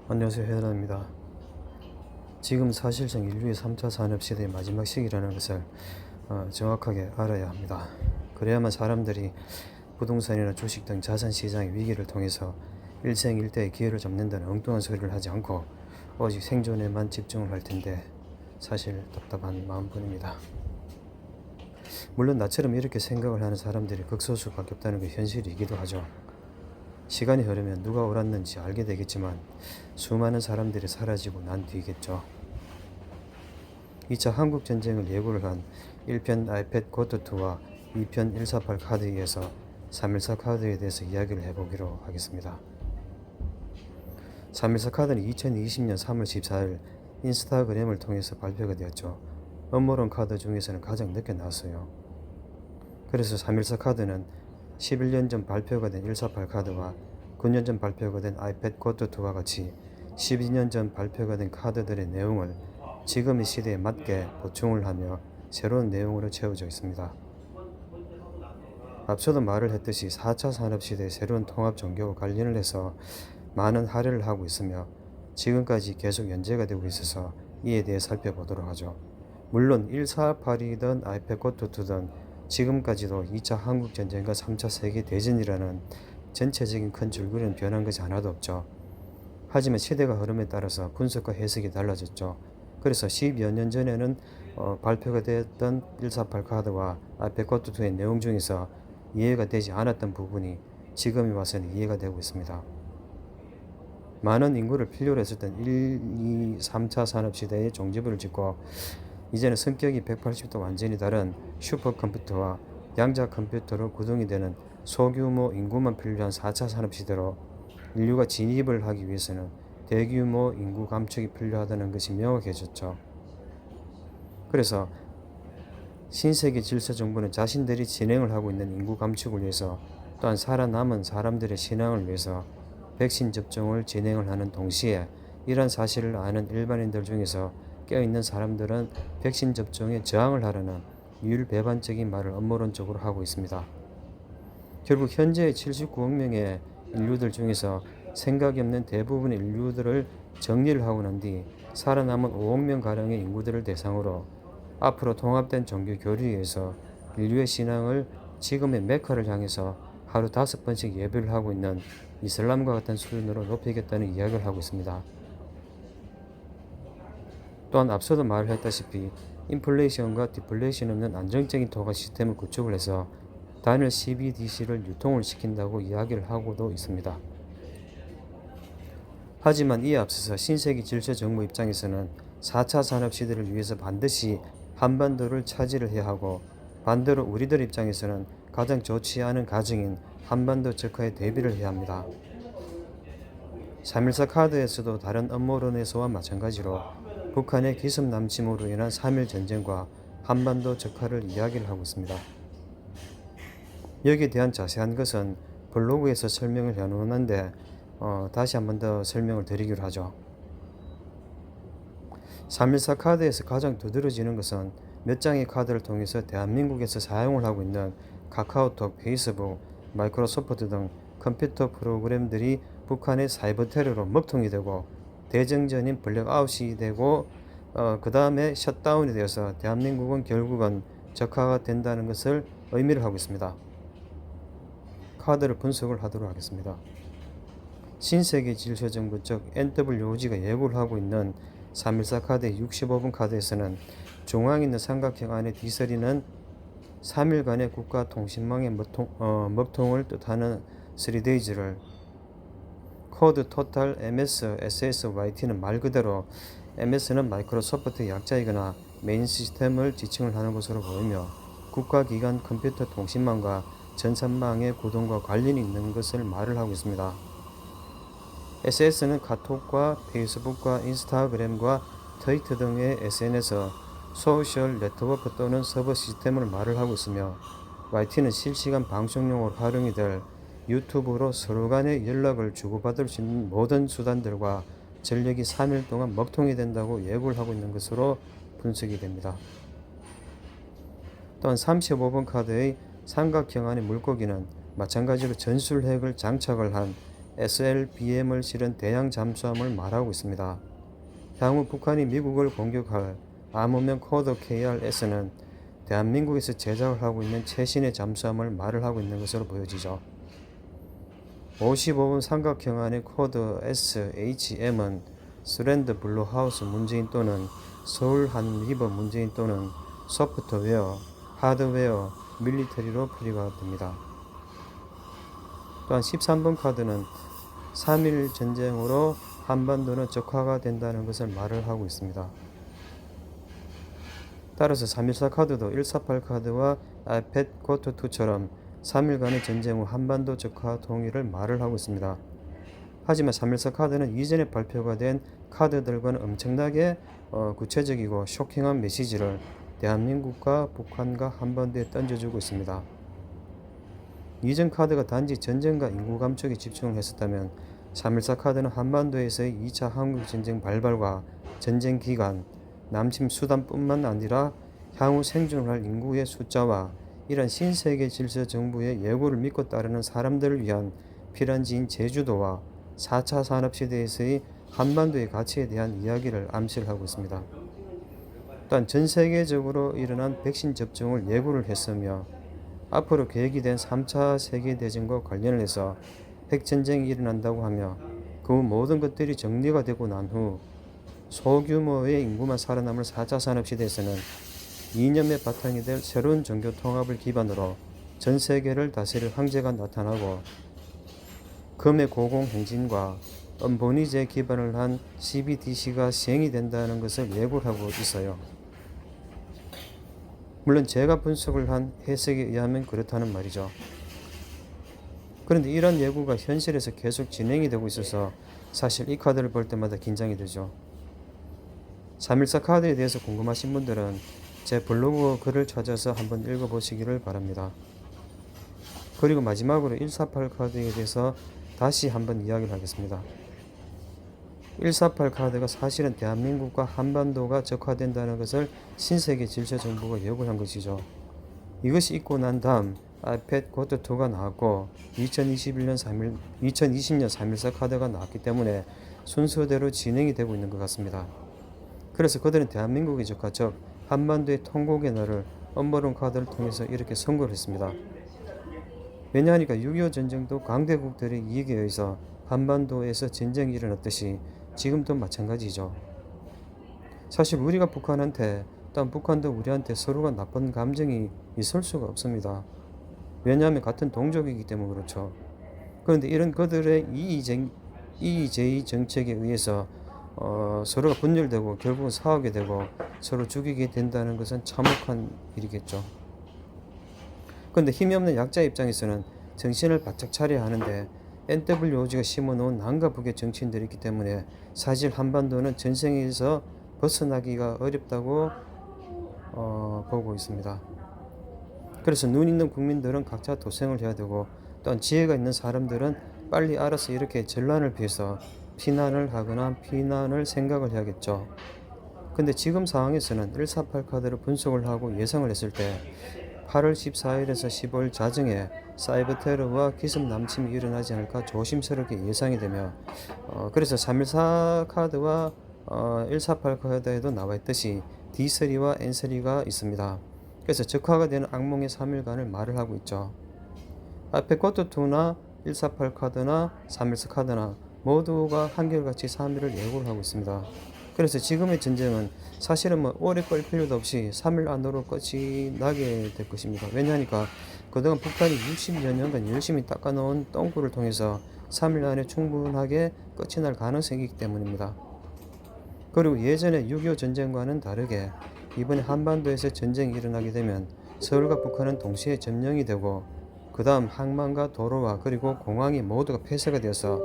안녕하세요, 헤라입니다. 지금 사실상 인류의 3차 산업시대의 마지막 시기라는 것을 정확하게 알아야 합니다. 그래야만 사람들이 부동산이나 주식 등 자산시장의 위기를 통해서 일생일대의 기회를 잡는다는 엉뚱한 소리를 하지 않고 오직 생존에만 집중을 할 텐데 사실 답답한 마음뿐입니다. 물론 나처럼 이렇게 생각을 하는 사람들이 극소수밖에 없다는 게 현실이기도 하죠. 시간이 흐르면 누가 옳았는지 알게 되겠지만 수많은 사람들이 사라지고 난 뒤겠죠. 2차 한국전쟁을 예고를 한 1편 아이패드 고트2와 2편 148 카드에서 314 카드에 대해서 이야기를 해보기로 하겠습니다. 314 카드는 2020년 3월 14일 인스타그램을 통해서 발표가 되었죠. 업무론 카드 중에서는 가장 늦게 나왔어요. 그래서 314 카드는 11년 전 발표가 된 148 카드와 9년 전 발표가 된 아이패드 고트2와 같이 12년 전 발표가 된 카드들의 내용을 지금의 시대에 맞게 보충을 하며 새로운 내용으로 채워져 있습니다. 앞서도 말을 했듯이 4차 산업시대의 새로운 통합종교와 관련을 해서 많은 할애를 하고 있으며 지금까지 계속 연재가 되고 있어서 이에 대해 살펴보도록 하죠. 물론 148이든 아이패드 고트2든 지금까지도 2차 한국전쟁과 3차 세계대전이라는 전체적인 큰 줄거리는 변한 것이 하나도 없죠. 하지만 시대가 흐름에 따라서 분석과 해석이 달라졌죠. 그래서 10여 년 전에는 발표가 되었던 148 카드와 아이패드 고트2의 내용 중에서 이해가 되지 않았던 부분이 지금에 와서는 이해가 되고 있습니다. 많은 인구를 필요로 했었던 1, 2, 3차 산업시대의 종지부를 짓고 이제는 성격이 180도 완전히 다른 슈퍼컴퓨터와 양자 컴퓨터로 구동이 되는 소규모 인구만 필요한 4차 산업시대로 인류가 진입을 하기 위해서는 대규모 인구 감축이 필요하다는 것이 명확해졌죠. 그래서 신세계 질서 정부는 자신들이 진행을 하고 있는 인구 감축을 위해서 또한 살아남은 사람들의 신앙을 위해서 백신 접종을 진행을 하는 동시에 이런 사실을 아는 일반인들 중에서 깨어있는 사람들은 백신 접종에 저항을 하려는 이율배반적인 말을 음모론적으로 하고 있습니다. 결국 현재의 79억 명의 인류들 중에서 생각이 없는 대부분의 인류들을 정리를 하고 난 뒤 살아남은 5억 명가량의 인구들을 대상으로 앞으로 통합된 종교 교리에서 인류의 신앙을 지금의 메카를 향해서 하루 5번씩 예배를 하고 있는 이슬람과 같은 수준으로 높이겠다는 이야기를 하고 있습니다. 또한 앞서도 말을 했다시피 인플레이션과 디플레이션 없는 안정적인 통화 시스템을 구축을 해서 단일 CBDC를 유통을 시킨다고 이야기를 하고도 있습니다. 하지만 이에 앞서서 신세계 질서 정부 입장에서는 4차 산업시대를 위해서 반드시 한반도를 차지를 해야 하고 반대로 우리들 입장에서는 가장 좋지 않은 가정인 한반도 적화에 대비를 해야 합니다. 3.14 카드에서도 다른 음모론에서와 마찬가지로 북한의 기습 남침으로 인한 3.1 전쟁과 한반도 적화를 이야기를 하고 있습니다. 여기에 대한 자세한 것은 블로그에서 설명을 해놓았는데 다시 한 번 더 설명을 드리기로 하죠. 3.14 카드에서 가장 두드러지는 것은 몇 장의 카드를 통해서 대한민국에서 사용을 하고 있는 카카오톡, 페이스북, 마이크로소프트 등 컴퓨터 프로그램들이 북한의 사이버 테러로 먹통이 되고 대정전인 블랙아웃이 되고 그 다음에 셧다운이 되어서 대한민국은 결국은 적화가 된다는 것을 의미를 하고 있습니다. 카드를 분석을 하도록 하겠습니다. 신세계 질서정부 즉 NWOG가 예고를 하고 있는 3.14 카드의 65번 카드에서는 중앙에 있는 삼각형 안에 디서리는 3일간의 국가통신망의 먹통을 뜻하는 3days를 코드 토탈 MS SSYT는 말 그대로 MS는 마이크로소프트 약자이거나 메인 시스템을 지칭을 하는 것으로 보이며 국가기관 컴퓨터 통신망과 전산망의 구동과 관련이 있는 것을 말을 하고 있습니다. SS는 카톡과 페이스북과 인스타그램과 트위터 등의 SNS, 소셜 네트워크 또는 서버 시스템을 말을 하고 있으며 YT는 실시간 방송용으로 활용이 될 유튜브로 서로 간의 연락을 주고받을 수 있는 모든 수단들과 전력이 3일 동안 먹통이 된다고 예고를 하고 있는 것으로 분석이 됩니다. 또한 35번 카드의 삼각형 안의 물고기는 마찬가지로 전술핵을 장착을 한 SLBM을 실은 대양 잠수함을 말하고 있습니다. 향후 북한이 미국을 공격할 암호명 코드 KRS는 대한민국에서 제작을 하고 있는 최신의 잠수함을 말을 하고 있는 것으로 보여지죠. 55번 삼각형 안의 코드 SHM은 스랜드 블루하우스 문재인 또는 서울 한 리버 문재인 또는 소프트웨어, 하드웨어, 밀리터리로 풀이가 됩니다. 또한 13번 카드는 3.1 전쟁으로 한반도는 적화가 된다는 것을 말을 하고 있습니다. 따라서 3.14 카드도 148 카드와 아이팻 고토2처럼 3일간의 전쟁 후 한반도 적화 통일을 말을 하고 있습니다. 하지만 3.14 카드는 이전에 발표가 된 카드들과는 엄청나게 구체적이고 쇼킹한 메시지를 대한민국과 북한과 한반도에 던져주고 있습니다. 이전 카드가 단지 전쟁과 인구 감축에 집중을 했었다면 3.14 카드는 한반도에서의 2차 한국전쟁 발발과 전쟁 기간, 남침 수단뿐만 아니라 향후 생존을 할 인구의 숫자와 이런 신세계 질서 정부의 예고를 믿고 따르는 사람들을 위한 피란지인 제주도와 4차 산업시대에서의 한반도의 가치에 대한 이야기를 암시를 하고 있습니다. 또한 전 세계적으로 일어난 백신 접종을 예고를 했으며 앞으로 계획이 된 3차 세계대전과 관련을 해서 핵전쟁이 일어난다고 하며 그 모든 것들이 정리가 되고 난 후 소규모의 인구만 살아남을 4차 산업시대에서는 이념의 바탕이 될 새로운 종교 통합을 기반으로 전 세계를 다스릴 황제가 나타나고 금의 고공행진과 은본위제에 기반을 한 CBDC가 시행이 된다는 것을 예고를 하고 있어요. 물론 제가 분석을 한 해석에 의하면 그렇다는 말이죠. 그런데 이런 예고가 현실에서 계속 진행이 되고 있어서 사실 이 카드를 볼 때마다 긴장이 되죠. 3.14 카드에 대해서 궁금하신 분들은 제 블로그 글을 찾아서 한번 읽어보시기를 바랍니다. 그리고 마지막으로 148 카드에 대해서 다시 한번 이야기를 하겠습니다. 148 카드가 사실은 대한민국과 한반도가 적화된다는 것을 신세계 질서 정부가 예고한 것이죠. 이것이 있고 난 다음 아이팻 고토2가 나왔고 2020년 3.14 카드가 나왔기 때문에 순서대로 진행이 되고 있는 것 같습니다. 그래서 그들은 대한민국의 적화, 즉 한반도의 통곡의 날을 엄버론 카드를 통해서 이렇게 선고를 했습니다. 왜냐하니까 6.25 전쟁도 강대국들의 이익에 의해서 한반도에서 전쟁이 일어났듯이 지금도 마찬가지죠. 사실 우리가 북한한테 또한 북한도 우리한테 서로가 나쁜 감정이 있을 수가 없습니다. 왜냐하면 같은 동족이기 때문에 그렇죠. 그런데 이런 그들의 이의제의 정책에 의해서 서로가 분열되고 결국은 싸우게 되고 서로 죽이게 된다는 것은 참혹한 일이겠죠. 그런데 힘이 없는 약자 입장에서는 정신을 바짝 차려야 하는데 NWOG가 심어놓은 남과 북의 정치인들이 있기 때문에 사실 한반도는 전쟁에서 벗어나기가 어렵다고 보고 있습니다. 그래서 눈 있는 국민들은 각자 도생을 해야 되고 또한 지혜가 있는 사람들은 빨리 알아서 이렇게 전란을 피해서 피난을 하거나 피난을 생각을 해야겠죠. 근데 지금 상황에서는 148 카드를 분석을 하고 예상을 했을 때 8월 14일에서 15일 자정에 사이버 테러와 기습 남침이 일어나지 않을까 조심스럽게 예상이 되며 그래서 3.14 카드와 148 카드에도 나와 있듯이 D3와 N3가 있습니다. 그래서 적화가 되는 악몽의 3일간을 말을 하고 있죠. 아이팻 고토2나 148 카드나 3.14 카드나 모두가 한결같이 3일을 예고를 하고 있습니다. 그래서 지금의 전쟁은 사실은 오래 끌 필요도 없이 3일 안으로 끝이 나게 될 것입니다. 왜냐하니까 그동안 북한이 60여 년간 열심히 닦아놓은 똥굴을 통해서 3일 안에 충분하게 끝이 날 가능성이 있기 때문입니다. 그리고 예전에 6.25 전쟁과는 다르게 이번에 한반도에서 전쟁이 일어나게 되면 서울과 북한은 동시에 점령이 되고 그 다음 항만과 도로와 그리고 공항이 모두가 폐쇄가 되어서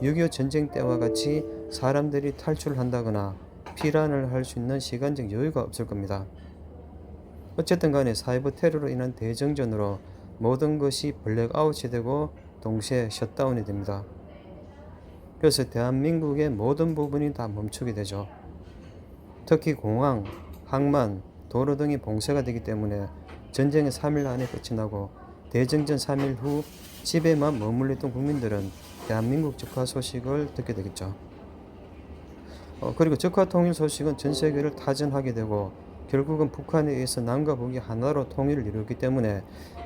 6.25 전쟁 때와 같이 사람들이 탈출을 한다거나 피난을 할 수 있는 시간적 여유가 없을 겁니다. 어쨌든 간에 사이버 테러로 인한 대정전으로 모든 것이 블랙아웃이 되고 동시에 셧다운이 됩니다. 그래서 대한민국의 모든 부분이 다 멈추게 되죠. 특히 공항, 항만, 도로 등이 봉쇄가 되기 때문에 전쟁의 3일 안에 끝이 나고 대정전 3일 후 집에만 머물렀던 국민들은 대한민국 적화 소식을 듣게 되겠죠. 그리고 적화 통일 소식은 전 세계를 타전하게 되고 결국은 북한에 의해서 남과 북이 하나로 통일을 이루기 때문에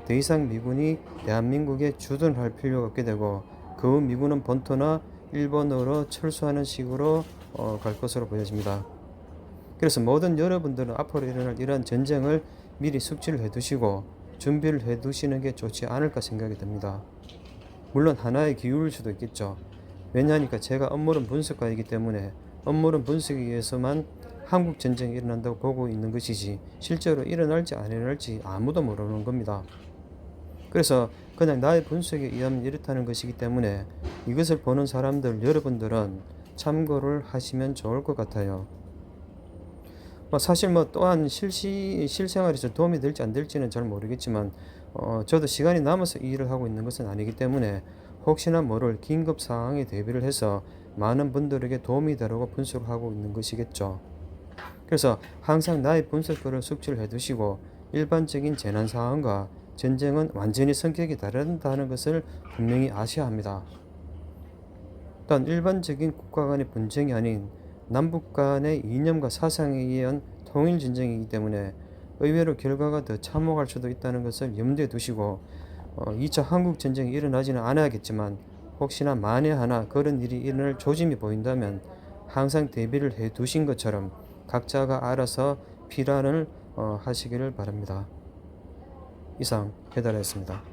더 이상 미군이 대한민국에 주둔할 필요가 없게 되고 그 후 미군은 본토나 일본으로 철수하는 식으로 갈 것으로 보여집니다. 그래서 모든 여러분들은 앞으로 일어날 이러한 전쟁을 미리 숙지를 해두시고 준비를 해두시는 게 좋지 않을까 생각이 듭니다. 물론 하나의 기회일 수도 있겠죠. 왜냐하니까 제가 업무는 분석가이기 때문에 업무는 분석에 의해서만 한국 전쟁이 일어난다고 보고 있는 것이지 실제로 일어날지 안 일어날지 아무도 모르는 겁니다. 그래서 그냥 나의 분석에 의하면 이렇다는 것이기 때문에 이것을 보는 사람들 여러분들은 참고를 하시면 좋을 것 같아요. 사실 또한 실생활에서 도움이 될지 안 될지는 잘 모르겠지만 저도 시간이 남아서 이 일을 하고 있는 것은 아니기 때문에 혹시나 모를 긴급 상황에 대비를 해서 많은 분들에게 도움이 되라고 분석을 하고 있는 것이겠죠. 그래서 항상 나의 분석을 숙지를 해두시고 일반적인 재난 상황과 전쟁은 완전히 성격이 다르다는 것을 분명히 아셔야 합니다. 또한 일반적인 국가 간의 분쟁이 아닌 남북 간의 이념과 사상에 의한 통일 전쟁이기 때문에 의외로 결과가 더 참혹할 수도 있다는 것을 염두에 두시고 2차 한국 전쟁이 일어나지는 않아야겠지만 혹시나 만에 하나 그런 일이 일어날 조짐이 보인다면 항상 대비를 해 두신 것처럼 각자가 알아서 필안을 하시기를 바랍니다. 이상 배달했습니다.